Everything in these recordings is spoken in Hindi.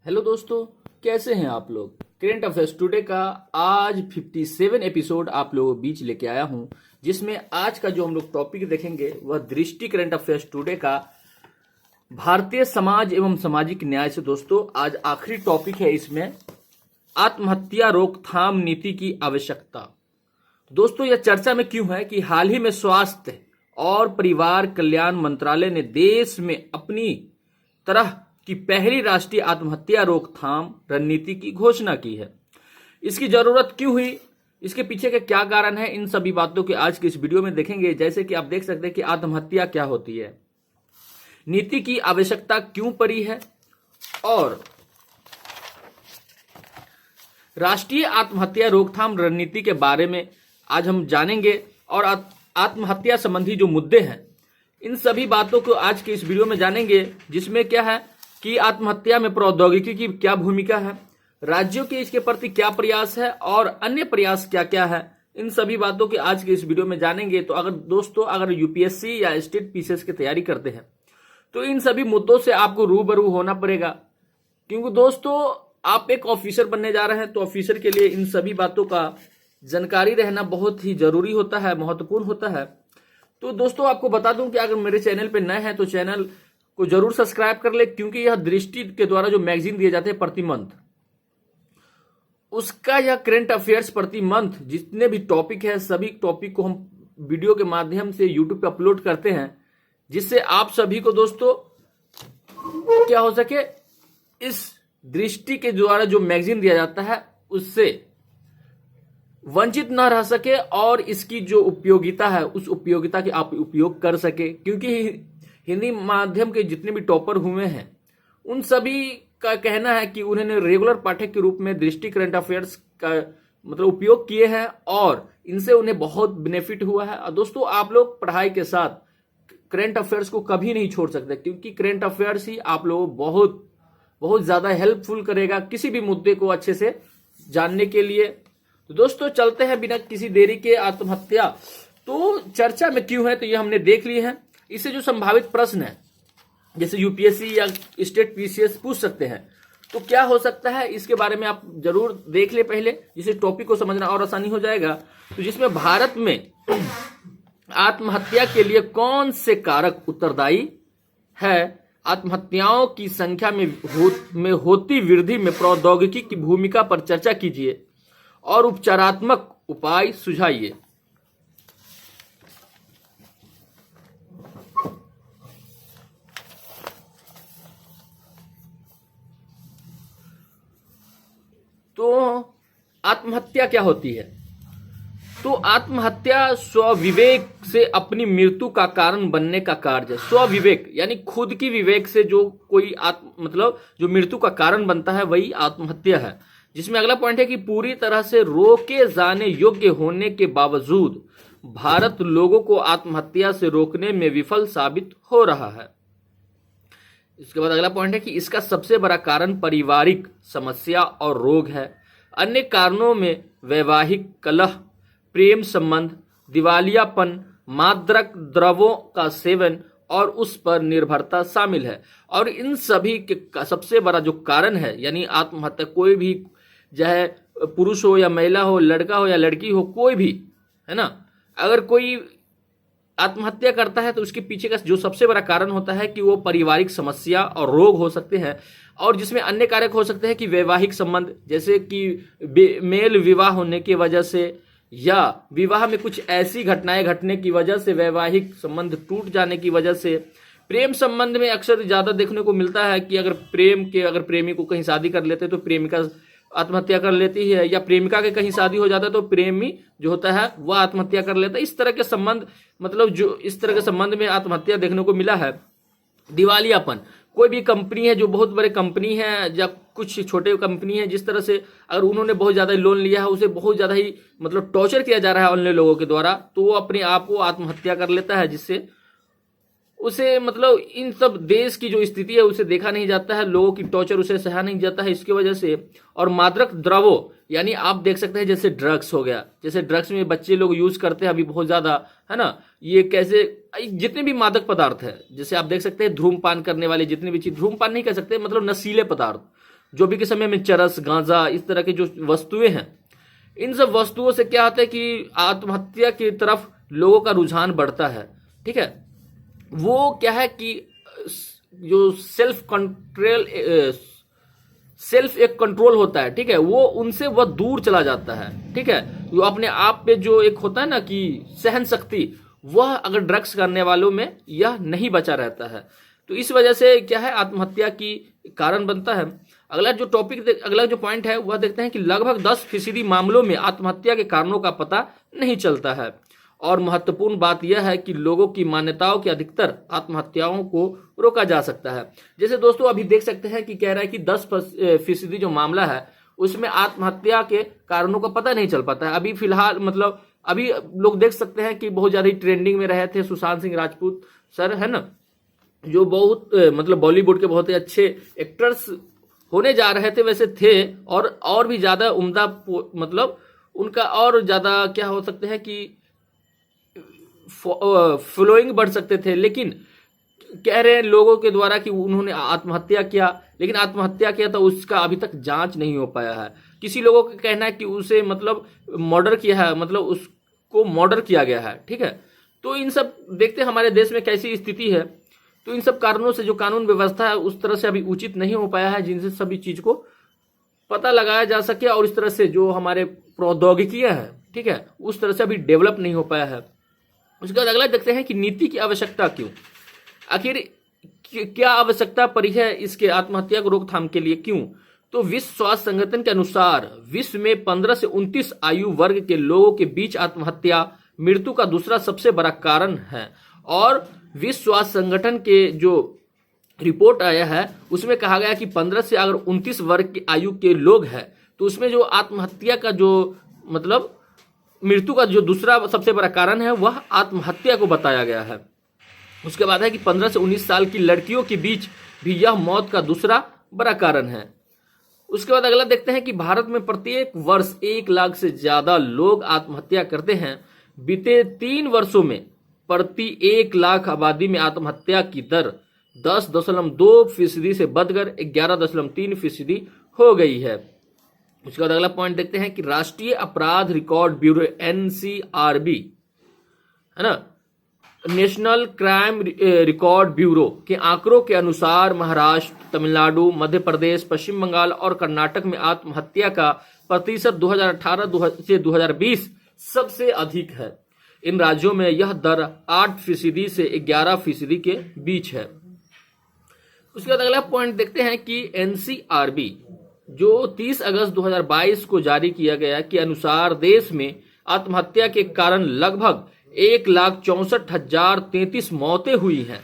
हेलो दोस्तों, कैसे हैं आप लोग। करेंट अफेयर्स टुडे का आज 57 एपिसोड आप लोगों के बीच लेके आया हूं, जिसमें आज का जो हम लोग टॉपिक देखेंगे वह दृष्टि करेंट अफेयर्स टुडे का भारतीय समाज एवं सामाजिक न्याय से। दोस्तों आज आखिरी टॉपिक है इसमें, आत्महत्या रोकथाम नीति की आवश्यकता। दोस्तों यह चर्चा में क्यों है कि हाल ही में स्वास्थ्य और परिवार कल्याण मंत्रालय ने देश में अपनी तरह की पहली राष्ट्रीय आत्महत्या रोकथाम रणनीति की घोषणा की है। इसकी जरूरत क्यों हुई, इसके पीछे के क्या कारण है, इन सभी बातों के आज की इस वीडियो में देखेंगे। जैसे कि आप देख सकते हैं कि आत्महत्या क्या होती है, नीति की आवश्यकता क्यों पड़ी है और राष्ट्रीय आत्महत्या रोकथाम रणनीति के बारे में आज हम जानेंगे। और आत्महत्या संबंधी जो मुद्दे हैं इन सभी बातों को आज के इस वीडियो में जानेंगे, जिसमें क्या है कि आत्महत्या में प्रौद्योगिकी की क्या भूमिका है, राज्यों के इसके प्रति क्या प्रयास है और अन्य प्रयास क्या क्या है। इन सभी बातों की आज के इस वीडियो में जानेंगे। तो अगर यूपीएससी या स्टेट पीसीएस की तैयारी करते हैं तो इन सभी मुद्दों से आपको रूबरू होना पड़ेगा, क्योंकि दोस्तों आप एक ऑफिसर बनने जा रहे हैं तो ऑफिसर के लिए इन सभी बातों का जानकारी रहना बहुत ही जरूरी होता है, महत्वपूर्ण होता है। तो दोस्तों आपको बता दूं कि अगर मेरे चैनल पे नए हैं तो चैनल को जरूर सब्सक्राइब कर ले, क्योंकि यह दृष्टि के द्वारा जो मैगजीन दिए जाते हैं प्रति मंथ, उसका यह करंट अफेयर्स प्रति मंथ जितने भी टॉपिक है सभी टॉपिक को हम वीडियो के माध्यम से यूट्यूब पे अपलोड करते हैं, जिससे आप सभी को दोस्तों क्या हो सके, इस दृष्टि के द्वारा जो मैगजीन दिया जाता है उससे वंचित न रह सके और इसकी जो उपयोगिता है उस उपयोगिता की आप उपयोग कर सके। क्योंकि हिंदी माध्यम के जितने भी टॉपर हुए हैं उन सभी का कहना है कि उन्होंने रेगुलर पाठक के रूप में दृष्टि करंट अफेयर्स का मतलब उपयोग किए हैं और इनसे उन्हें बहुत बेनिफिट हुआ है। और दोस्तों आप लोग पढ़ाई के साथ करंट अफेयर्स को कभी नहीं छोड़ सकते, क्योंकि करंट अफेयर्स ही आप लोगों को बहुत बहुत ज्यादा हेल्पफुल करेगा किसी भी मुद्दे को अच्छे से जानने के लिए। तो दोस्तों चलते हैं बिना किसी देरी के। आत्महत्या तो चर्चा में क्यों है तो ये हमने देख लिए हैं। इससे जो संभावित प्रश्न है, जैसे यूपीएससी या स्टेट पीसीएस पूछ सकते हैं, तो क्या हो सकता है इसके बारे में आप जरूर देख ले पहले, जिससे टॉपिक को समझना और आसानी हो जाएगा। तो जिसमें भारत में आत्महत्या के लिए कौन से कारक उत्तरदायी है, आत्महत्याओं की संख्या में होती वृद्धि में प्रौद्योगिकी की भूमिका पर चर्चा कीजिए और उपचारात्मक उपाय सुझाइए। तो आत्महत्या क्या होती है, तो आत्महत्या स्वविवेक से अपनी मृत्यु का कारण बनने का कार्य है। स्वविवेक यानी खुद की विवेक से जो कोई मतलब जो मृत्यु का कारण बनता है वही आत्महत्या है। जिसमें अगला पॉइंट है कि पूरी तरह से रोके जाने योग्य होने के बावजूद भारत लोगों को आत्महत्या से रोकने में विफल साबित हो रहा है। इसके बाद अगला पॉइंट है कि इसका सबसे बड़ा कारण पारिवारिक समस्या और रोग है। अन्य कारणों में वैवाहिक कलह, प्रेम संबंध, दिवालियापन, मादक द्रव्यों का सेवन और उस पर निर्भरता शामिल है। और इन सभी के सबसे बड़ा जो कारण है, यानी आत्महत्या कोई भी चाहे पुरुष हो या महिला हो, लड़का हो या लड़की हो, कोई भी है ना, अगर कोई आत्महत्या करता है तो उसके पीछे का जो सबसे बड़ा कारण होता है कि वो पारिवारिक समस्या और रोग हो सकते हैं। और जिसमें अन्य कारक हो सकते हैं कि वैवाहिक संबंध, जैसे कि मेल विवाह होने की वजह से या विवाह में कुछ ऐसी घटनाएं घटने की वजह से, वैवाहिक संबंध टूट जाने की वजह से। प्रेम संबंध में अक्सर ज्यादा देखने को मिलता है कि अगर प्रेमी को कहीं शादी कर लेते तो प्रेमिका आत्महत्या कर लेती है, या प्रेमिका के कहीं शादी हो जाता है तो प्रेमी जो होता है वह आत्महत्या कर लेता है। इस तरह के संबंध मतलब जो इस तरह के संबंध में आत्महत्या देखने को मिला है। दिवालियापन, कोई भी कंपनी है जो बहुत बड़े कंपनी है या कुछ छोटे कंपनी है, जिस तरह से अगर उन्होंने बहुत ज्यादा लोन लिया है, उसे बहुत ज्यादा ही मतलब टॉर्चर किया जा रहा है अन्य लोगों के द्वारा, तो वो अपने आप को आत्महत्या कर लेता है, जिससे उसे मतलब इन सब देश की जो स्थिति है उसे देखा नहीं जाता है, लोगों की टॉर्चर उसे सहा नहीं जाता है इसकी वजह से। और मादक द्रव्यों यानी आप देख सकते हैं जैसे ड्रग्स हो गया, जैसे ड्रग्स में बच्चे लोग यूज करते हैं अभी बहुत ज्यादा, है ना। ये कैसे जितने भी मादक पदार्थ है, जैसे आप देख सकते हैं धूमपान करने वाले जितने भी चीज, धूमपान नहीं कह सकते मतलब नशीले पदार्थ, जो भी के समय में चरस, गांजा, इस तरह की जो वस्तुएं हैं, इन सब वस्तुओं से क्या होता है कि आत्महत्या की तरफ लोगों का रुझान बढ़ता है। ठीक है, वो क्या है कि जो सेल्फ एक कंट्रोल होता है, ठीक है, वो उनसे वह दूर चला जाता है। ठीक है, जो अपने आप पे जो एक होता है ना कि सहन शक्ति, वह अगर ड्रग्स करने वालों में यह नहीं बचा रहता है। तो इस वजह से क्या है, आत्महत्या की कारण बनता है। अगला जो पॉइंट है वह देखते हैं कि लगभग 10% मामलों में आत्महत्या के कारणों का पता नहीं चलता है। और महत्वपूर्ण बात यह है कि लोगों की मान्यताओं के अधिकतर आत्महत्याओं को रोका जा सकता है। जैसे दोस्तों अभी देख सकते हैं कि कह रहा है कि 10% जो मामला है उसमें आत्महत्या के कारणों का पता नहीं चल पाता है। अभी फिलहाल मतलब अभी लोग देख सकते हैं कि बहुत ज्यादा ट्रेंडिंग में रहे थे सुशांत सिंह राजपूत सर, है ना, जो बहुत मतलब बॉलीवुड के बहुत ही अच्छे एक्टर्स होने जा रहे थे, वैसे थे, और भी ज्यादा उम्दा, मतलब उनका और ज्यादा क्या हो सकते हैं कि फॉलोइंग बढ़ सकते थे, लेकिन कह रहे हैं लोगों के द्वारा कि उन्होंने आत्महत्या किया, लेकिन आत्महत्या किया तो उसका अभी तक जांच नहीं हो पाया है। किसी लोगों का कहना है कि उसे मतलब मर्डर किया है, मतलब उसको मर्डर किया गया है। ठीक है, तो इन सब देखते हैं हमारे देश में कैसी स्थिति है। तो इन सब कारणों से जो कानून व्यवस्था है उस तरह से अभी उचित नहीं हो पाया है, जिनसे सभी चीज को पता लगाया जा सके, और इस तरह से जो हमारे प्रौद्योगिकियां हैं, ठीक है, उस तरह से अभी डेवलप नहीं हो पाया है। उसके बाद अगला देखते हैं कि नीति की आवश्यकता क्यों, आखिर क्या आवश्यकता पड़ी है इसके आत्महत्या को रोकथाम के लिए, क्यों? तो विश्व स्वास्थ्य संगठन के अनुसार विश्व में 15 से 29 आयु वर्ग के लोगों के बीच आत्महत्या मृत्यु का दूसरा सबसे बड़ा कारण है। और विश्व स्वास्थ्य संगठन के जो रिपोर्ट आया है उसमें कहा गया कि 15 से अगर 29 वर्ग की आयु के लोग हैं तो उसमें जो आत्महत्या का जो मतलब मृत्यु का जो दूसरा सबसे बड़ा कारण है वह आत्महत्या को बताया गया है। उसके बाद है कि 15 से 19 साल की लड़कियों के बीच भी यह मौत का दूसरा बड़ा कारण है। उसके बाद अगला देखते हैं कि भारत में प्रत्येक वर्ष 1 लाख से ज्यादा लोग आत्महत्या करते हैं। बीते 3 वर्षों में प्रति 1 लाख आबादी में आत्महत्या की दर 10.2% से बढ़कर 11.3% हो गई है। उसके बाद अगला पॉइंट देखते हैं कि राष्ट्रीय अपराध रिकॉर्ड ब्यूरो NCRB, है ना, नेशनल क्राइम रिकॉर्ड ब्यूरो के आंकड़ों के अनुसार महाराष्ट्र, तमिलनाडु, मध्य प्रदेश, पश्चिम बंगाल और कर्नाटक में आत्महत्या का प्रतिशत 2018 से 2020 सबसे अधिक है। इन राज्यों में यह दर 8% से 11% के बीच है। उसके बाद अगला पॉइंट देखते हैं कि NCRB जो 30 अगस्त 2022 को जारी किया गया के अनुसार देश में आत्महत्या के कारण लगभग 1,64,033 मौतें हुई हैं।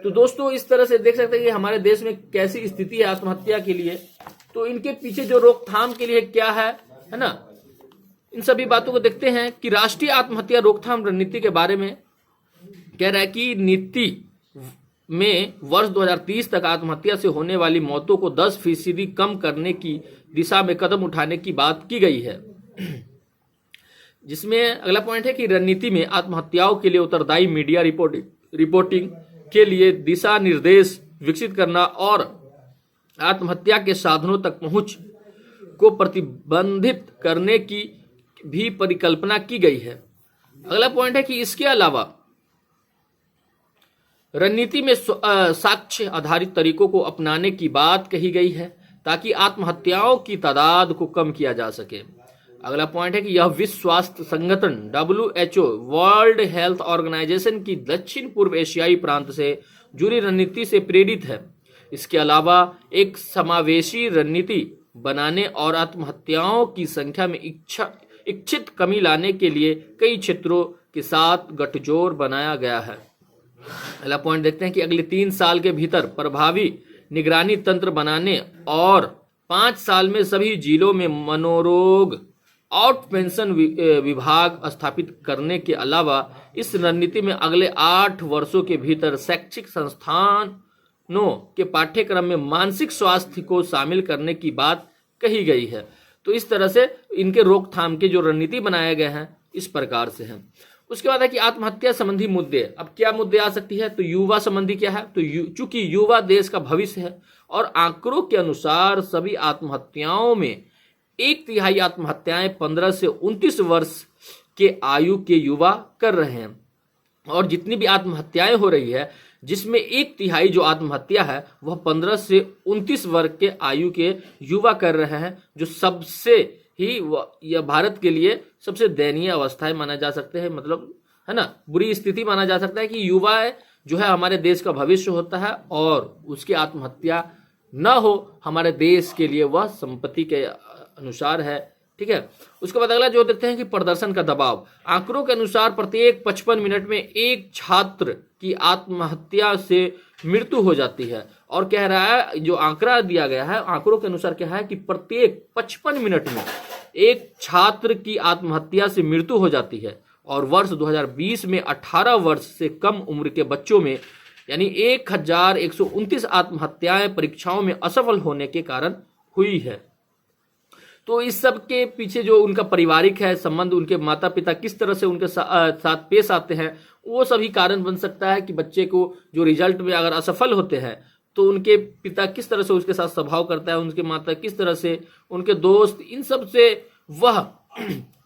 तो दोस्तों इस तरह से देख सकते हैं कि हमारे देश में कैसी स्थिति है आत्महत्या के लिए। तो इनके पीछे जो रोकथाम के लिए क्या है ना, इन सभी बातों को देखते हैं कि राष्ट्रीय आत्महत्या रोकथाम रणनीति के बारे में कह रहा है कि नीति में वर्ष 2030 तक आत्महत्या से होने वाली मौतों को 10% कम करने की दिशा में कदम उठाने की बात की गई है। जिसमें अगला पॉइंट है कि रणनीति में आत्महत्याओं के लिए उत्तरदायी मीडिया रिपोर्टिंग के लिए दिशा निर्देश विकसित करना और आत्महत्या के साधनों तक पहुंच को प्रतिबंधित करने की भी परिकल्पना की गई है। अगला पॉइंट है कि इसके अलावा रणनीति में साक्ष्य आधारित तरीकों को अपनाने की बात कही गई है ताकि आत्महत्याओं की तादाद को कम किया जा सके। अगला पॉइंट है कि यह विश्व स्वास्थ्य संगठन WHO, वर्ल्ड हेल्थ ऑर्गेनाइजेशन की दक्षिण पूर्व एशियाई प्रांत से जुड़ी रणनीति से प्रेरित है। इसके अलावा एक समावेशी रणनीति बनाने और आत्महत्याओं की संख्या में इच्छित कमी लाने के लिए कई क्षेत्रों के साथ गठजोड़ बनाया गया है। अगला पॉइंट देखते हैं कि अगले 3 साल के भीतर प्रभावी निगरानी तंत्र बनाने और 5 साल में सभी जिलों में मनोरोग आउट पेंशन विभाग स्थापित करने के अलावा इस रणनीति में अगले 8 वर्षों के भीतर शैक्षिक संस्थानों के पाठ्यक्रम में मानसिक स्वास्थ्य को शामिल करने की बात कही गई है। तो इस तरह से इनके रोकथाम के जो रणनीति बनाए गए हैं इस प्रकार से हैं। उसके बाद है कि आत्महत्या संबंधी मुद्दे। अब क्या मुद्दे आ सकती है, तो युवा संबंधी क्या है, तो चूंकि युवा देश का भविष्य है और आंकड़ों के अनुसार सभी आत्महत्याओं में 1/3 आत्महत्याएं 15 से 29 वर्ष के आयु के युवा कर रहे हैं। और जितनी भी आत्महत्याएं हो रही है, जिसमें 1/3 जो आत्महत्या है वह 15 से 29 वर्ग के आयु के युवा कर रहे हैं, जो सबसे ही यह भारत के लिए सबसे दयनीय अवस्था माना जा सकते हैं, मतलब है ना, बुरी स्थिति माना जा सकता है कि युवा जो है हमारे देश का भविष्य होता है और उसकी आत्महत्या न हो हमारे देश के लिए वह संपत्ति के अनुसार है। ठीक है, उसके बाद अगला जो देखते हैं कि प्रदर्शन का दबाव। आंकड़ों के अनुसार प्रत्येक 55 मिनट में एक छात्र की आत्महत्या से मृत्यु हो जाती है। और कह रहा है, जो आंकड़ा दिया गया है आंकड़ों के अनुसार क्या है कि प्रत्येक 55 मिनट में एक छात्र की आत्महत्या से मृत्यु हो जाती है। और वर्ष 2020 में 18 वर्ष से कम उम्र के बच्चों में यानी 1129 आत्महत्याएं परीक्षाओं में असफल होने के कारण हुई है। तो इस सब के पीछे जो उनका पारिवारिक है संबंध, उनके माता पिता किस तरह से उनके साथ पेश आते हैं, वो सभी कारण बन सकता है कि बच्चे को जो रिजल्ट में अगर असफल होते हैं तो उनके पिता किस तरह से उसके साथ स्वभाव करता है, उनके माता किस तरह से, उनके दोस्त, इन सब से वह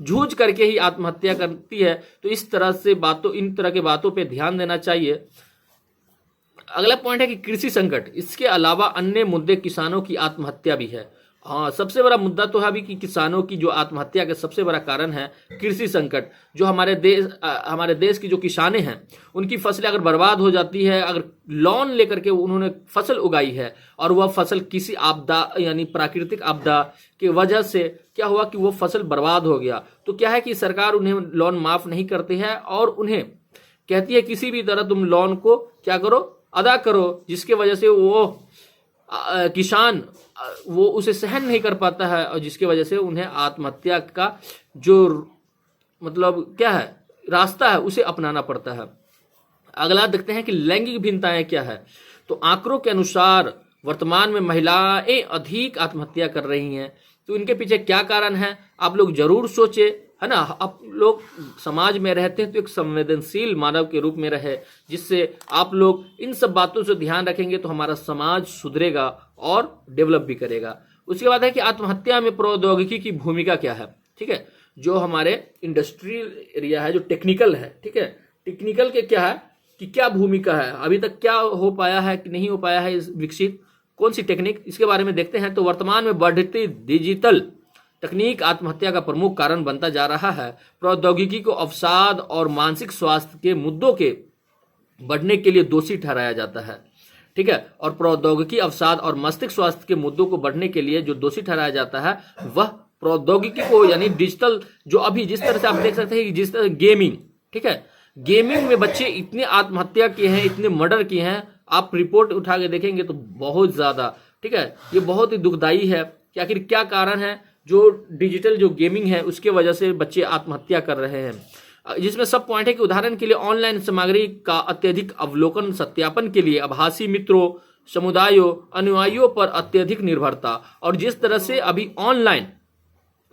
जूझ करके ही आत्महत्या करती है। तो इस तरह से इन तरह के बातों पे ध्यान देना चाहिए। अगला पॉइंट है कि कृषि संकट, इसके अलावा अन्य मुद्दे किसानों की आत्महत्या भी है। हाँ, सबसे बड़ा मुद्दा तो है अभी कि किसानों की जो आत्महत्या का सबसे बड़ा कारण है कृषि संकट। जो हमारे देश की जो किसाने हैं उनकी फसलें अगर बर्बाद हो जाती है, अगर लोन लेकर के उन्होंने फसल उगाई है और वह फसल किसी आपदा यानी प्राकृतिक आपदा की वजह से क्या हुआ कि वो फसल बर्बाद हो गया, तो क्या है कि सरकार उन्हें लोन माफ नहीं करती है और उन्हें कहती है किसी भी तरह तुम लोन को क्या करो, अदा करो, जिसके वजह से वो किसान वो उसे सहन नहीं कर पाता है और जिसकी वजह से उन्हें आत्महत्या का जो मतलब क्या है रास्ता है उसे अपनाना पड़ता है। अगला देखते हैं कि लैंगिक भिन्नताएं क्या है। तो आंकड़ों के अनुसार वर्तमान में महिलाएं अधिक आत्महत्या कर रही हैं। तो इनके पीछे क्या कारण है आप लोग जरूर सोचे, है ना। आप लोग समाज में रहते हैं तो एक संवेदनशील मानव के रूप में रहे, जिससे आप लोग इन सब बातों से ध्यान रखेंगे तो हमारा समाज सुधरेगा और डेवलप भी करेगा। उसके बाद है कि आत्महत्या में प्रौद्योगिकी की भूमिका क्या है। ठीक है, जो हमारे इंडस्ट्रियल एरिया है, जो टेक्निकल है, ठीक है, टेक्निकल के क्या है कि क्या भूमिका है, अभी तक क्या हो पाया है कि नहीं हो पाया है विकसित, कौन सी टेक्निक, इसके बारे में देखते हैं। तो वर्तमान में बढ़ती डिजिटल तकनीक आत्महत्या का प्रमुख कारण बनता जा रहा है। प्रौद्योगिकी को अवसाद और मानसिक स्वास्थ्य के मुद्दों के बढ़ने के लिए दोषी ठहराया जाता है। ठीक है, और प्रौद्योगिकी अवसाद और मस्तिष्क स्वास्थ्य के मुद्दों को बढ़ने के लिए जो दोषी ठहराया जाता है वह प्रौद्योगिकी को यानी डिजिटल, जो अभी जिस तरह से आप देख सकते हैं कि जिस तरह गेमिंग, ठीक है, गेमिंग में बच्चे इतने आत्महत्या किए हैं, इतने मर्डर किए हैं, आप रिपोर्ट उठा के देखेंगे तो बहुत ज्यादा। ठीक है, ये बहुत ही दुखदाई है कि आखिर क्या कारण है जो डिजिटल जो गेमिंग है उसके वजह से बच्चे आत्महत्या कर रहे हैं। जिसमें सब पॉइंट है कि उदाहरण के लिए ऑनलाइन सामग्री का अत्यधिक अवलोकन, सत्यापन के लिए आभासी मित्रों, समुदायों, अनुयायियों पर अत्यधिक निर्भरता, और जिस तरह से अभी ऑनलाइन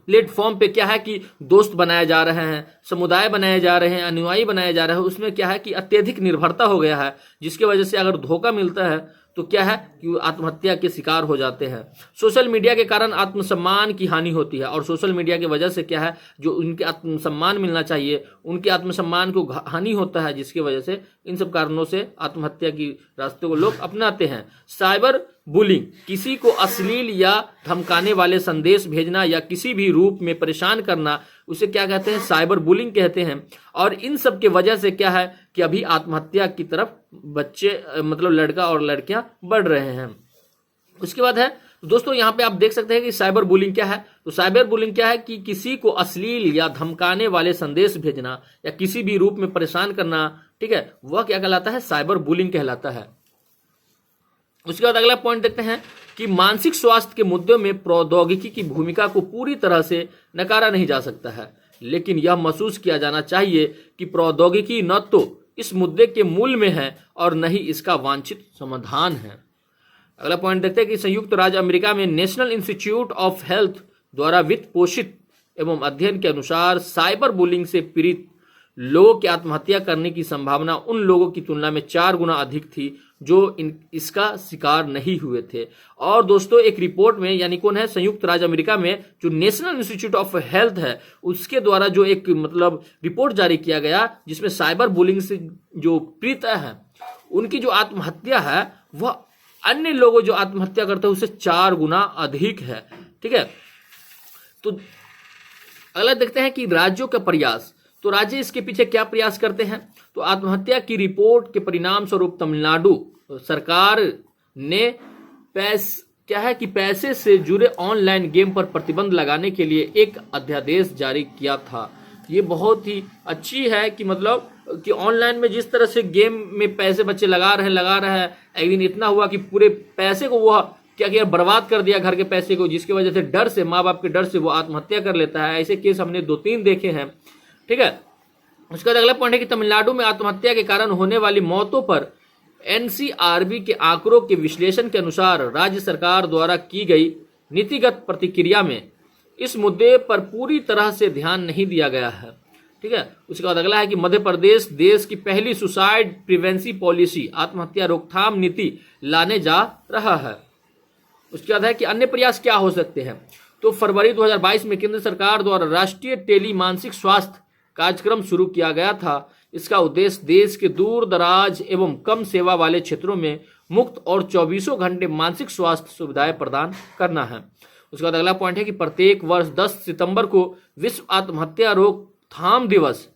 प्लेटफॉर्म पे क्या है कि दोस्त बनाए जा रहे हैं, समुदाय बनाए जा रहे हैं, अनुयायी बनाए जा रहे हैं, उसमें क्या है कि अत्यधिक निर्भरता हो गया है, जिसकी वजह से अगर धोखा मिलता है तो क्या है कि वो आत्महत्या के शिकार हो जाते हैं। सोशल मीडिया के कारण आत्मसम्मान की हानि होती है, और सोशल मीडिया की वजह से क्या है जो उनके आत्मसम्मान मिलना चाहिए उनके आत्मसम्मान को हानि होता है, जिसकी वजह से इन सब कारणों से आत्महत्या की रास्ते को लोग अपनाते हैं। साइबर बुलिंग, किसी को अश्लील या धमकाने वाले संदेश भेजना या किसी भी रूप में परेशान करना, उसे क्या कहते हैं, साइबर बुलिंग कहते हैं। और इन सब के वजह से क्या है कि अभी आत्महत्या की तरफ बच्चे मतलब लड़का और लड़कियां बढ़ रहे हैं। उसके बाद है दोस्तों, यहाँ पे आप देख सकते हैं कि साइबर बुलिंग क्या है। तो साइबर बुलिंग क्या है कि किसी को अश्लील या धमकाने वाले संदेश भेजना या किसी भी रूप में परेशान करना, ठीक है, वह क्या कहलाता है, साइबर बुलिंग कहलाता है। उसके बाद अगला पॉइंट देखते हैं कि मानसिक स्वास्थ्य के मुद्दों में प्रौद्योगिकी की भूमिका को पूरी तरह से नकारा नहीं जा सकता है, लेकिन यह महसूस किया जाना चाहिए कि प्रौद्योगिकी न तो इस मुद्दे के मूल में है और न ही इसका वांछित समाधान है। अगला पॉइंट देखते हैं कि संयुक्त राज्य अमेरिका में नेशनल इंस्टीट्यूट ऑफ हेल्थ द्वारा वित्त पोषित एवं अध्ययन के अनुसार साइबर बुलिंग से पीड़ित लोगों की आत्महत्या करने की संभावना उन लोगों की तुलना में 4 गुना अधिक थी जो इसका शिकार नहीं हुए थे। और दोस्तों एक रिपोर्ट में, यानी कौन है, संयुक्त राज्य अमेरिका में जो नेशनल इंस्टीट्यूट ऑफ हेल्थ है उसके द्वारा जो एक मतलब रिपोर्ट जारी किया गया, जिसमें साइबर बुलिंग से जो पीड़ित है उनकी जो आत्महत्या है वह अन्य लोगों जो आत्महत्या करते हैं उससे 4 गुना अधिक है। ठीक है, तो अगला देखते हैं कि राज्यों का प्रयास। तो राज्य इसके पीछे क्या प्रयास करते हैं? तो आत्महत्या की रिपोर्ट के परिणाम स्वरूप तमिलनाडु सरकार ने पैसे से जुड़े ऑनलाइन गेम पर प्रतिबंध लगाने के लिए एक अध्यादेश जारी किया था। ये बहुत ही अच्छी है कि मतलब कि ऑनलाइन में जिस तरह से गेम में पैसे बच्चे लगा रहे हैं, एक दिन इतना हुआ कि पूरे पैसे को वह क्या किया, बर्बाद कर दिया, घर के पैसे को, जिसकी वजह से डर से, माँ बाप के डर से वो आत्महत्या कर लेता है। ऐसे केस हमने 2-3 देखे हैं। ठीक है, उसका अगला पॉइंट है कि तमिलनाडु में आत्महत्या के कारण होने वाली मौतों पर एनसीआरबी के आंकड़ों के विश्लेषण के अनुसार राज्य सरकार द्वारा की गई नीतिगत प्रतिक्रिया में इस मुद्दे पर पूरी तरह से ध्यान नहीं दिया गया है। ठीक है, उसके बाद अगला है कि मध्य प्रदेश देश की पहली सुसाइड प्रिवेंशन पॉलिसी, आत्महत्या रोकथाम नीति लाने जा रहा है। उसके बाद है कि अन्य प्रयास क्या हो सकते हैं। तो फरवरी 2022 में केंद्र सरकार द्वारा राष्ट्रीय टेली मानसिक स्वास्थ्य कार्यक्रम शुरू किया गया था। इसका उद्देश्य देश के दूर दराज एवं कम सेवा वाले क्षेत्रों में मुफ्त और 24 घंटे मानसिक स्वास्थ्य सुविधाएं प्रदान करना है। उसके बाद अगला पॉइंट है कि प्रत्येक वर्ष 10 सितंबर को विश्व आत्महत्या रोकथाम दिवस,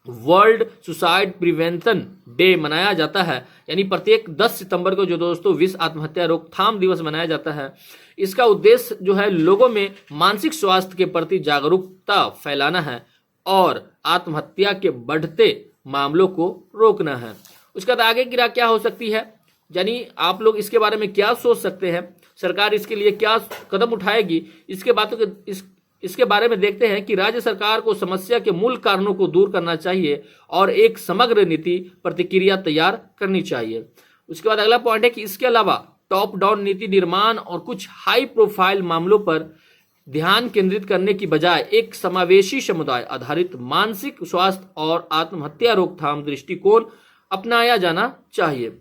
वर्ल्ड सुसाइड प्रिवेंशन डे मनाया जाता है। यानी प्रत्येक 10 सितंबर को जो दोस्तों विश्व आत्महत्या रोकथाम दिवस मनाया जाता है, इसका उद्देश्य जो है लोगों में मानसिक स्वास्थ्य के प्रति जागरूकता फैलाना है और आत्महत्या के बढ़ते मामलों को रोकना है। उसके बाद आगे की राह क्या हो सकती है, यानी आप लोग इसके बारे में क्या सोच सकते हैं, सरकार इसके लिए क्या कदम उठाएगी, इसके बारे में देखते हैं कि राज्य सरकार को समस्या के मूल कारणों को दूर करना चाहिए और एक समग्र नीति प्रतिक्रिया तैयार करनी चाहिए। उसके बाद अगला पॉइंट है कि इसके अलावा टॉप डाउन नीति निर्माण और कुछ हाई प्रोफाइल मामलों पर ध्यान केंद्रित करने की बजाय एक समावेशी समुदाय आधारित मानसिक स्वास्थ्य और आत्महत्या रोकथाम दृष्टिकोण अपनाया जाना चाहिए।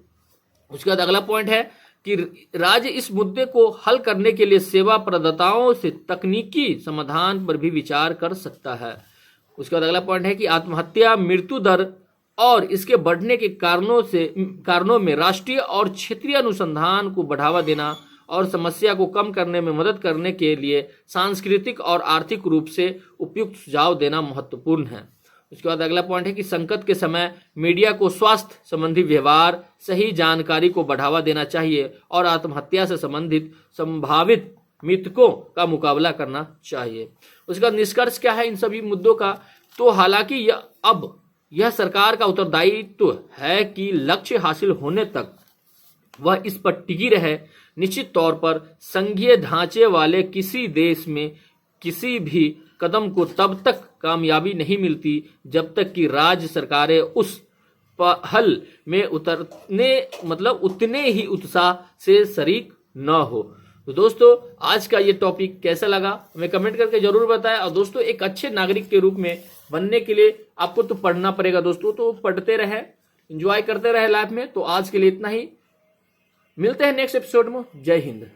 उसके बाद अगला पॉइंट है कि राज्य इस मुद्दे को हल करने के लिए सेवा प्रदाताओं से तकनीकी समाधान पर भी विचार कर सकता है। उसके बाद अगला पॉइंट है कि आत्महत्या मृत्यु दर और इसके बढ़ने के कारणों में राष्ट्रीय और क्षेत्रीय अनुसंधान को बढ़ावा देना और समस्या को कम करने में मदद करने के लिए सांस्कृतिक और आर्थिक रूप से उपयुक्त सुझाव देना महत्वपूर्ण है। उसके बाद अगला पॉइंट है कि संकट के समय मीडिया को स्वास्थ्य संबंधी व्यवहार, सही जानकारी को बढ़ावा देना चाहिए और आत्महत्या से संबंधित संभावित मृतकों का मुकाबला करना चाहिए। उसके बाद निष्कर्ष क्या है इन सभी मुद्दों का? तो हालांकि यह सरकार का उत्तरदायित्व है कि लक्ष्य हासिल होने तक वह इस पर टिकी रहे। निश्चित तौर पर संघीय ढांचे वाले किसी देश में किसी भी कदम को तब तक कामयाबी नहीं मिलती जब तक कि राज्य सरकारें उस पहल में उतने ही उत्साह से शरीक न हो। तो दोस्तों आज का ये टॉपिक कैसा लगा हमें कमेंट करके जरूर बताएं। और दोस्तों एक अच्छे नागरिक के रूप में बनने के लिए आपको तो पढ़ना पड़ेगा दोस्तों, तो पढ़ते रहे, एंजॉय करते रहे लाइफ में। तो आज के लिए इतना ही, मिलते हैं नेक्स्ट एपिसोड में। जय हिंद।